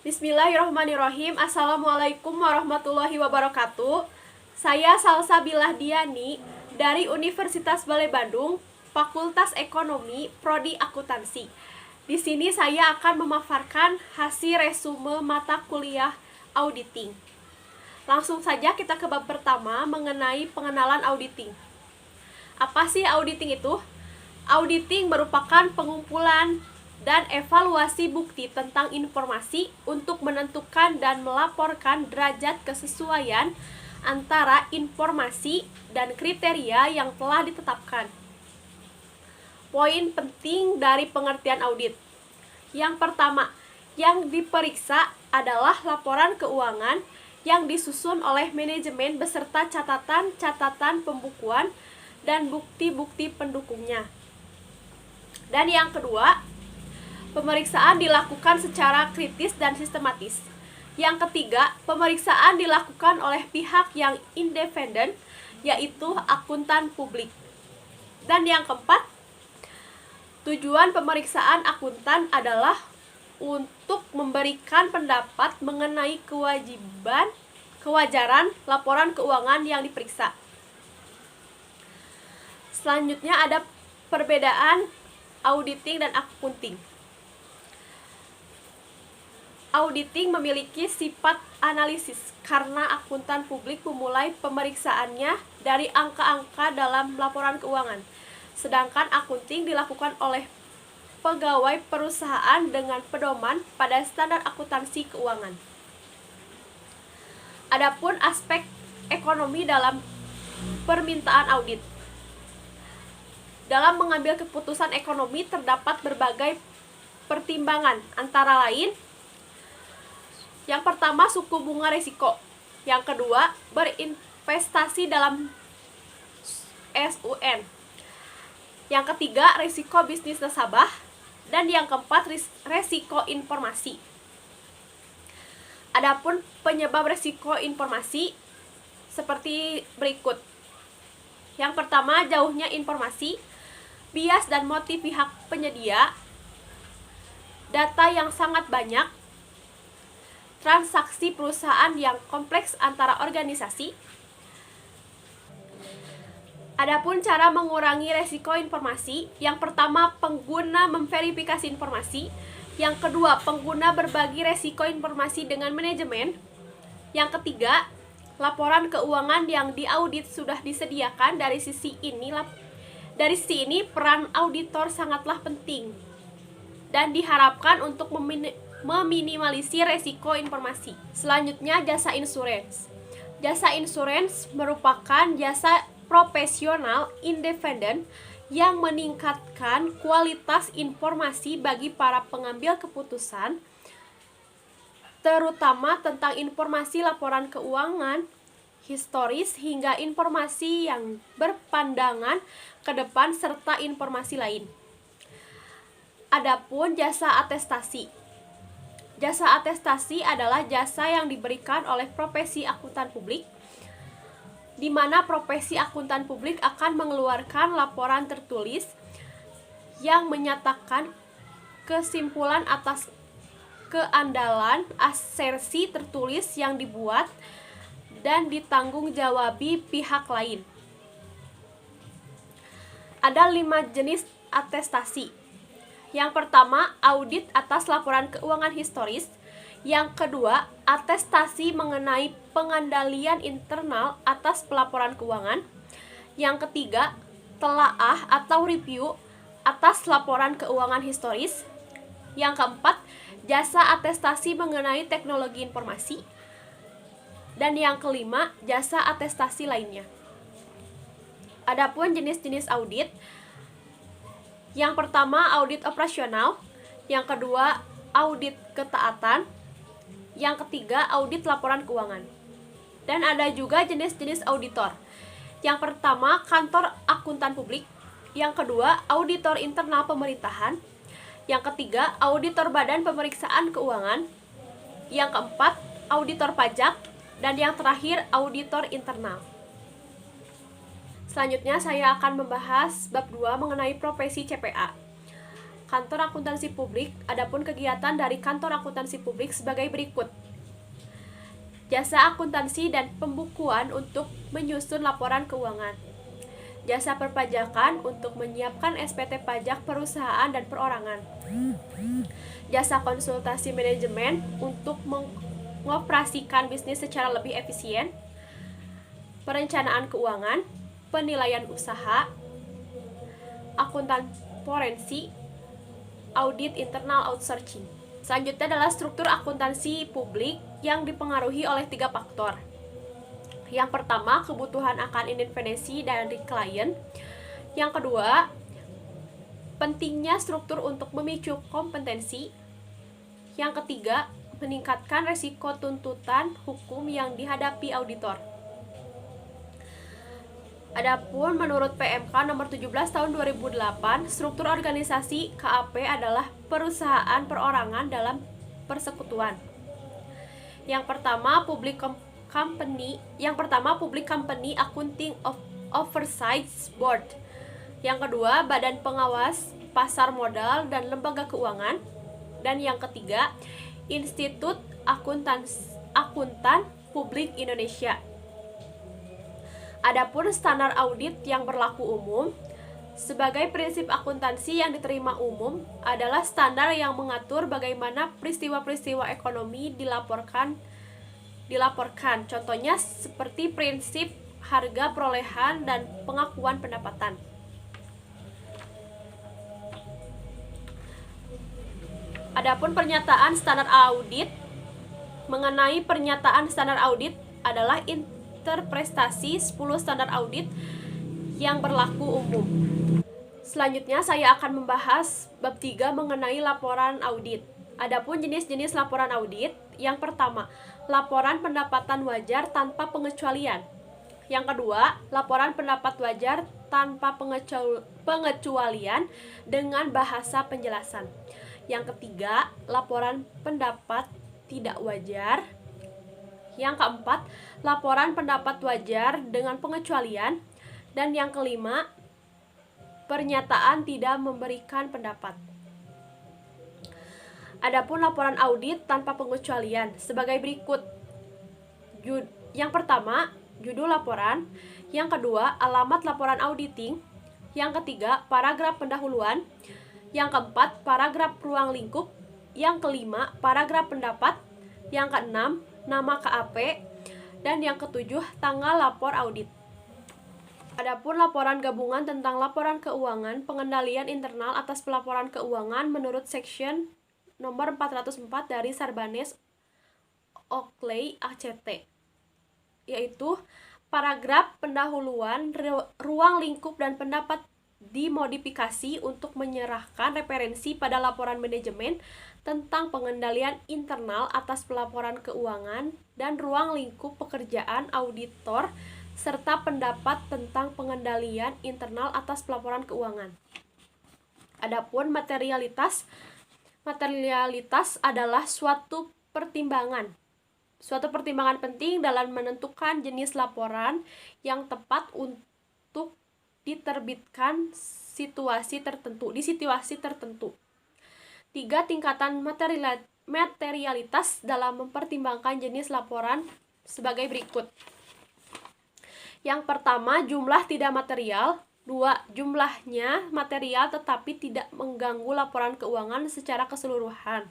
Bismillahirrahmanirrahim. Assalamualaikum warahmatullahi wabarakatuh. Saya Salsabilah Diani dari Universitas Balai Bandung, Fakultas Ekonomi, Prodi Akuntansi. Di sini saya akan memaparkan hasil resume mata kuliah auditing. Langsung saja kita ke bab pertama mengenai pengenalan auditing. Apa sih auditing itu? Auditing merupakan pengumpulan dan evaluasi bukti tentang informasi untuk menentukan dan melaporkan derajat kesesuaian antara informasi dan kriteria yang telah ditetapkan. Poin penting dari pengertian audit. Yang pertama, yang diperiksa adalah laporan keuangan yang disusun oleh manajemen beserta catatan-catatan pembukuan dan bukti-bukti pendukungnya. Dan yang kedua, pemeriksaan dilakukan secara kritis dan sistematis. Yang ketiga, pemeriksaan dilakukan oleh pihak yang independen, yaitu akuntan publik. Dan yang keempat, tujuan pemeriksaan akuntan adalah untuk memberikan pendapat mengenai kewajaran laporan keuangan yang diperiksa. Selanjutnya ada perbedaan auditing dan akunting. Auditing memiliki sifat analisis karena akuntan publik memulai pemeriksaannya dari angka-angka dalam laporan keuangan, sedangkan akunting dilakukan oleh pegawai perusahaan dengan pedoman pada standar akuntansi keuangan. Adapun aspek ekonomi dalam permintaan audit. Dalam mengambil keputusan ekonomi terdapat berbagai pertimbangan, antara lain yang pertama, suku bunga risiko. Yang kedua, berinvestasi dalam SUN. Yang ketiga, risiko bisnis nasabah. Dan yang keempat, risiko informasi. Adapun penyebab risiko informasi seperti berikut. Yang pertama, jauhnya informasi, bias dan motif pihak penyedia, data yang sangat banyak, transaksi perusahaan yang kompleks antara organisasi. Adapun cara mengurangi resiko informasi, yang pertama pengguna memverifikasi informasi, yang kedua pengguna berbagi resiko informasi dengan manajemen, yang ketiga laporan keuangan yang diaudit sudah disediakan. Dari sisi ini peran auditor sangatlah penting dan diharapkan untuk meminimalisir resiko informasi. Selanjutnya, jasa insurans. Jasa insurans merupakan jasa profesional independen yang meningkatkan kualitas informasi bagi para pengambil keputusan, terutama tentang informasi laporan keuangan, historis, hingga informasi yang berpandangan ke depan serta informasi lain. Adapun jasa atestasi. Jasa atestasi adalah jasa yang diberikan oleh profesi akuntan publik, di mana profesi akuntan publik akan mengeluarkan laporan tertulis yang menyatakan kesimpulan atas keandalan asersi tertulis yang dibuat dan ditanggung-jawabi pihak lain. Ada 5 jenis atestasi. Yang pertama, audit atas laporan keuangan historis. Yang kedua, atestasi mengenai pengendalian internal atas pelaporan keuangan. Yang ketiga, telaah atau review atas laporan keuangan historis. Yang keempat, jasa atestasi mengenai teknologi informasi. Dan yang kelima, jasa atestasi lainnya. Adapun jenis-jenis audit, yang pertama audit operasional, yang kedua audit ketaatan, yang ketiga audit laporan keuangan. Dan ada juga jenis-jenis auditor. Yang pertama kantor akuntan publik, yang kedua auditor internal pemerintahan, yang ketiga auditor badan pemeriksaan keuangan, yang keempat auditor pajak, dan yang terakhir auditor internal. Selanjutnya saya akan membahas bab 2 mengenai profesi CPA. kantor akuntansi publik. Adapun kegiatan dari kantor akuntansi publik sebagai berikut. Jasa akuntansi dan pembukuan untuk menyusun laporan keuangan. Jasa perpajakan untuk menyiapkan SPT pajak perusahaan dan perorangan. Jasa konsultasi manajemen untuk mengoperasikan bisnis secara lebih efisien. Perencanaan keuangan, penilaian usaha, akuntan forensik, audit internal outsourcing. Selanjutnya adalah struktur akuntansi publik yang dipengaruhi oleh 3 faktor. Yang pertama, kebutuhan akan independensi dari klien. Yang kedua, pentingnya struktur untuk memicu kompetensi. Yang ketiga, meningkatkan resiko tuntutan hukum yang dihadapi auditor. Adapun menurut PMK nomor 17 tahun 2008, struktur organisasi KAP adalah perusahaan perorangan dalam persekutuan. Yang pertama, Public Company Accounting Oversight Board. Yang kedua, Badan Pengawas Pasar Modal dan Lembaga Keuangan. Dan yang ketiga, Institut Akuntan Publik Indonesia. Adapun standar audit yang berlaku umum, sebagai prinsip akuntansi yang diterima umum adalah standar yang mengatur bagaimana peristiwa-peristiwa ekonomi dilaporkan. Contohnya seperti prinsip harga perolehan dan pengakuan pendapatan. Adapun pernyataan standar audit, mengenai pernyataan standar audit adalah interpretasi 10 standar audit yang berlaku umum. Selanjutnya saya akan membahas bab 3 mengenai laporan audit. Adapun jenis-jenis laporan audit, yang pertama, laporan pendapatan wajar tanpa pengecualian. Yang kedua, laporan pendapat wajar tanpa pengecualian dengan bahasa penjelasan. Yang ketiga, laporan pendapat tidak wajar. Yang keempat, laporan pendapat wajar dengan pengecualian. Dan yang kelima, pernyataan tidak memberikan pendapat. Adapun laporan audit tanpa pengecualian sebagai berikut. Yang pertama, judul laporan. Yang kedua, alamat laporan auditing. Yang ketiga, paragraf pendahuluan. Yang keempat, paragraf ruang lingkup. Yang kelima, paragraf pendapat. Yang keenam, nama KAP. Dan yang ketujuh, tanggal lapor audit. Adapun laporan gabungan tentang laporan keuangan, pengendalian internal atas pelaporan keuangan menurut section nomor 404 dari Sarbanes Oakley ACT, yaitu paragraf pendahuluan, ruang lingkup dan pendapat dimodifikasi untuk menyerahkan referensi pada laporan manajemen tentang pengendalian internal atas pelaporan keuangan dan ruang lingkup pekerjaan auditor serta pendapat tentang pengendalian internal atas pelaporan keuangan. Adapun materialitas adalah suatu pertimbangan penting dalam menentukan jenis laporan yang tepat untuk diterbitkan di situasi tertentu. 3. Tingkatan materialitas dalam mempertimbangkan jenis laporan sebagai berikut. Yang pertama, jumlah tidak material. 2. Jumlahnya material tetapi tidak mengganggu laporan keuangan secara keseluruhan.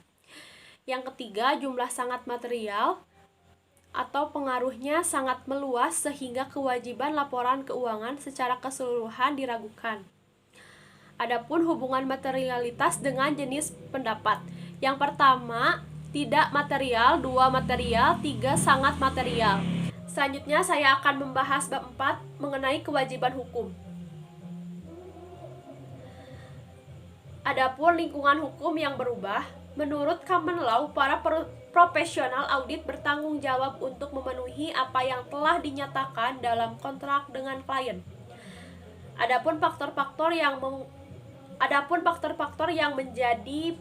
Yang ketiga, jumlah sangat material atau pengaruhnya sangat meluas sehingga kewajiban laporan keuangan secara keseluruhan diragukan. Adapun hubungan materialitas dengan jenis pendapat. Yang pertama, tidak material. 2. Material. 3. Sangat material. Selanjutnya saya akan membahas bab 4 mengenai kewajiban hukum. Adapun lingkungan hukum yang berubah, menurut Common Law, para profesional audit bertanggung jawab untuk memenuhi apa yang telah dinyatakan dalam kontrak dengan klien. Adapun faktor-faktor yang menjadi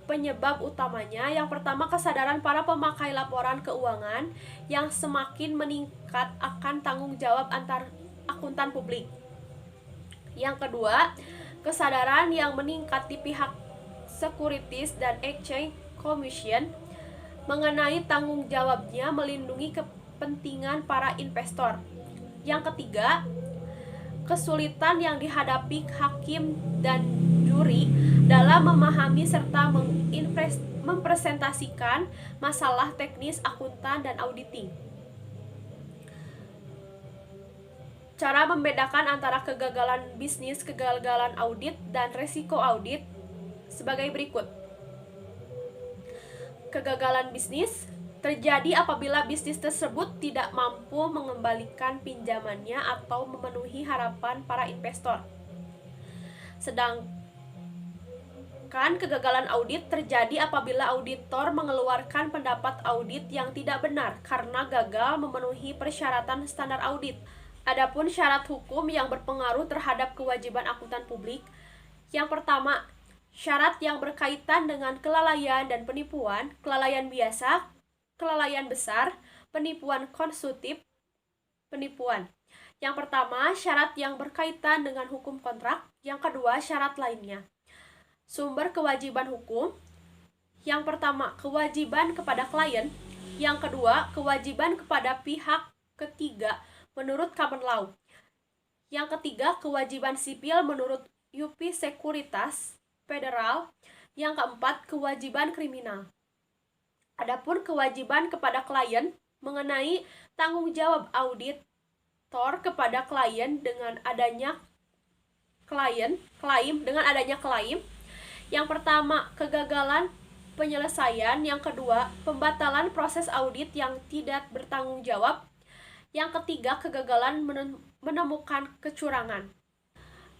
penyebab utamanya, yang pertama, kesadaran para pemakai laporan keuangan yang semakin meningkat akan tanggung jawab antar akuntan publik. Yang kedua, kesadaran yang meningkat di pihak Securities dan Exchange Commission mengenai tanggung jawabnya melindungi kepentingan para investor. Yang ketiga, kesulitan yang dihadapi hakim dan juri dalam memahami serta mempresentasikan masalah teknis akuntan dan auditing. Cara membedakan antara kegagalan bisnis, kegagalan audit, dan resiko audit sebagai berikut. Kegagalan bisnis terjadi apabila bisnis tersebut tidak mampu mengembalikan pinjamannya atau memenuhi harapan para investor. Sedangkan kegagalan audit terjadi apabila auditor mengeluarkan pendapat audit yang tidak benar karena gagal memenuhi persyaratan standar audit. Adapun syarat hukum yang berpengaruh terhadap kewajiban akuntan publik. Yang pertama, syarat yang berkaitan dengan kelalaian dan penipuan, kelalaian biasa, kelalaian besar, penipuan konsumtif, penipuan. Yang pertama, syarat yang berkaitan dengan hukum kontrak. Yang kedua, syarat lainnya. Sumber kewajiban hukum. Yang pertama, kewajiban kepada klien. Yang kedua, kewajiban kepada pihak ketiga menurut common law. Yang ketiga, kewajiban sipil menurut UP Sekuritas Federal. Yang keempat, kewajiban kriminal. Adapun kewajiban kepada klien mengenai tanggung jawab auditor kepada klien dengan adanya klaim. Yang pertama, kegagalan penyelesaian. Yang kedua, pembatalan proses audit yang tidak bertanggung jawab. Yang ketiga, kegagalan menemukan kecurangan.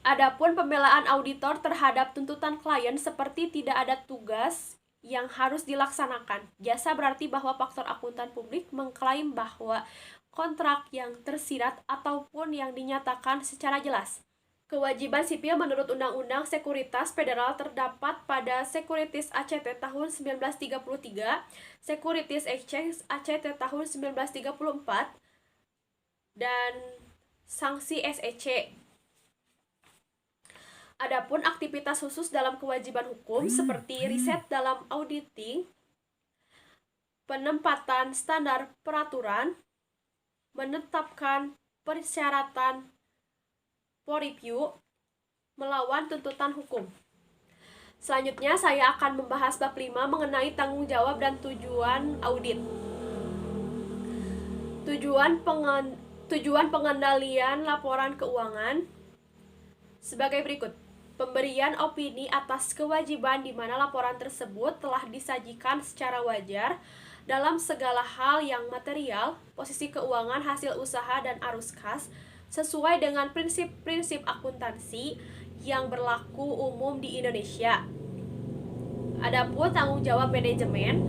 Adapun pembelaan auditor terhadap tuntutan klien seperti tidak ada tugas yang harus dilaksanakan. Jasa berarti bahwa faktor akuntan publik mengklaim bahwa kontrak yang tersirat ataupun yang dinyatakan secara jelas. Kewajiban sipil menurut Undang-Undang Sekuritas Federal terdapat pada Securities ACT tahun 1933, Securities Exchange ACT tahun 1934, dan sanksi SEC. Adapun aktivitas khusus dalam kewajiban hukum seperti riset dalam auditing, penempatan standar peraturan, menetapkan persyaratan for review, melawan tuntutan hukum. Selanjutnya saya akan membahas bab 5 mengenai tanggung jawab dan tujuan audit. Tujuan pengendalian laporan keuangan sebagai berikut. Pemberian opini atas kewajiban di mana laporan tersebut telah disajikan secara wajar dalam segala hal yang material, posisi keuangan, hasil usaha, dan arus kas, sesuai dengan prinsip-prinsip akuntansi yang berlaku umum di Indonesia. Adapun tanggung jawab manajemen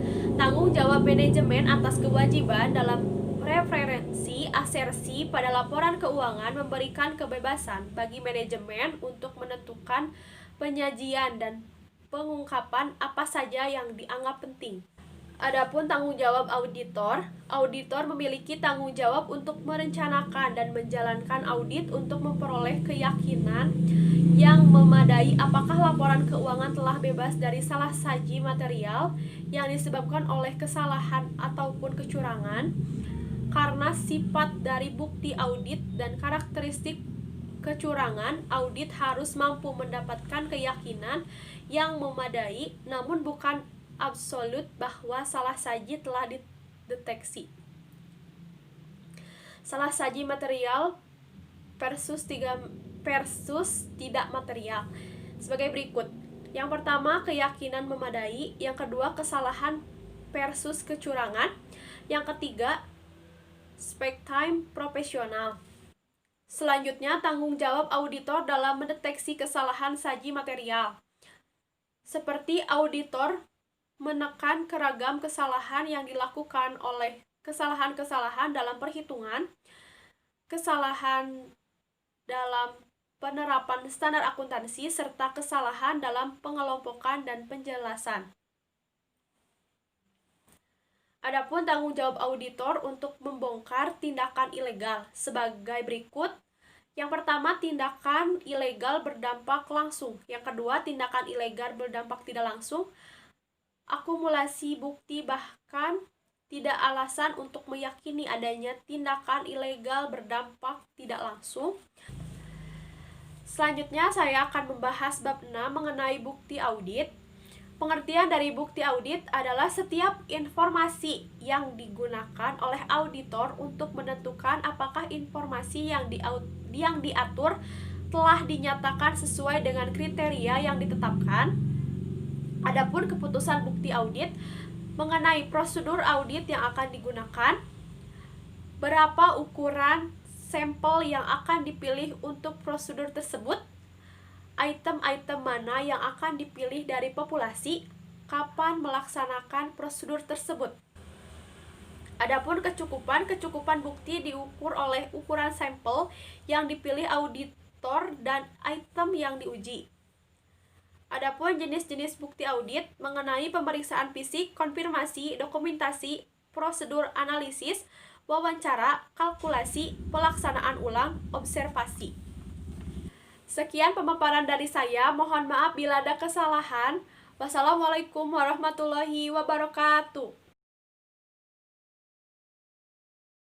atas kewajiban dalam referensi asersi pada laporan keuangan memberikan kebebasan bagi manajemen untuk menentukan penyajian dan pengungkapan apa saja yang dianggap penting. Adapun tanggung jawab auditor memiliki tanggung jawab untuk merencanakan dan menjalankan audit untuk memperoleh keyakinan yang memadai apakah laporan keuangan telah bebas dari salah saji material yang disebabkan oleh kesalahan ataupun kecurangan. Karena sifat dari bukti audit dan karakteristik kecurangan, audit harus mampu mendapatkan keyakinan yang memadai, namun bukan absolut bahwa salah saji telah dideteksi. Salah saji material versus tidak material sebagai berikut. Yang pertama, keyakinan memadai. Yang kedua, kesalahan versus kecurangan. Yang ketiga, spec time profesional. Selanjutnya, tanggung jawab auditor dalam mendeteksi kesalahan saji material. Seperti auditor menekan keragam kesalahan yang dilakukan oleh kesalahan-kesalahan dalam perhitungan, kesalahan dalam penerapan standar akuntansi, serta kesalahan dalam pengelompokan dan penjelasan. Adapun tanggung jawab auditor untuk membongkar tindakan ilegal sebagai berikut. Yang pertama, tindakan ilegal berdampak langsung. Yang kedua, tindakan ilegal berdampak tidak langsung. Akumulasi bukti bahkan tidak alasan untuk meyakini adanya tindakan ilegal berdampak tidak langsung. Selanjutnya, saya akan membahas bab 6 mengenai bukti audit. Pengertian dari bukti audit adalah setiap informasi yang digunakan oleh auditor untuk menentukan apakah informasi yang diatur telah dinyatakan sesuai dengan kriteria yang ditetapkan. Adapun keputusan bukti audit mengenai prosedur audit yang akan digunakan, berapa ukuran sampel yang akan dipilih untuk prosedur tersebut, item-item mana yang akan dipilih dari populasi, kapan melaksanakan prosedur tersebut. Adapun kecukupan bukti diukur oleh ukuran sampel yang dipilih auditor dan item yang diuji. Adapun jenis-jenis bukti audit mengenai pemeriksaan fisik, konfirmasi, dokumentasi, prosedur analisis, wawancara, kalkulasi, pelaksanaan ulang, observasi. Sekian pemaparan dari saya, mohon maaf bila ada kesalahan. Wassalamualaikum warahmatullahi wabarakatuh.